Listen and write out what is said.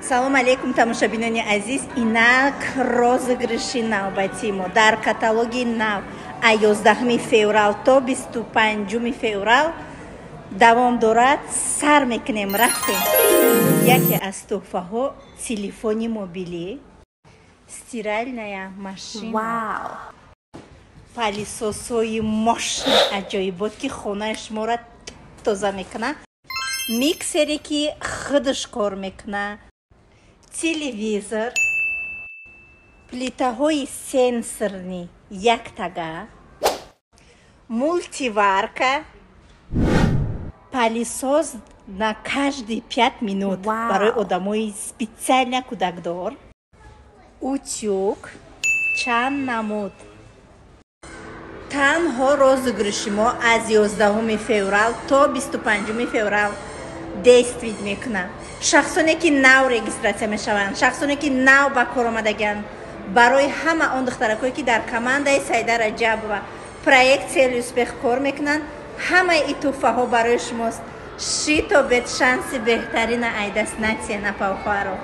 салом алейкум тамошабинони азиз. Инак розыгрыши навбати мо дар каталоги нав аз 11 феврал то 25 феврал давом дорад. Сар мекунем рафтем. Яке аз туҳфаҳо телефони мобилӣ, стиральная машина, палисосои мощни аҷоибот ки хонаи шуморо тоза мекунад, миксере ки худаш кор мекунад, телевизор, плитаҳои сенсорни яктага, мультиварка, палисос на каждые 5 минут барои одамои специально кӯдакдор, утюг, чанд намуд. танҳо розыгрыши мо аз 11 феврал то 25 феврал действит мекунад. шахсоне ки нав регистратсия мешаванд, шахсоне ки нав ба кор омадаганд, барои ҳама он духтаракое ки дар командаи Саида Раҷабова проект Цели успех кор мекунанд, ҳамаи и туҳфаҳо барои шумост. Шито бед шанси беҳтарина айдаст натия напавхоаро.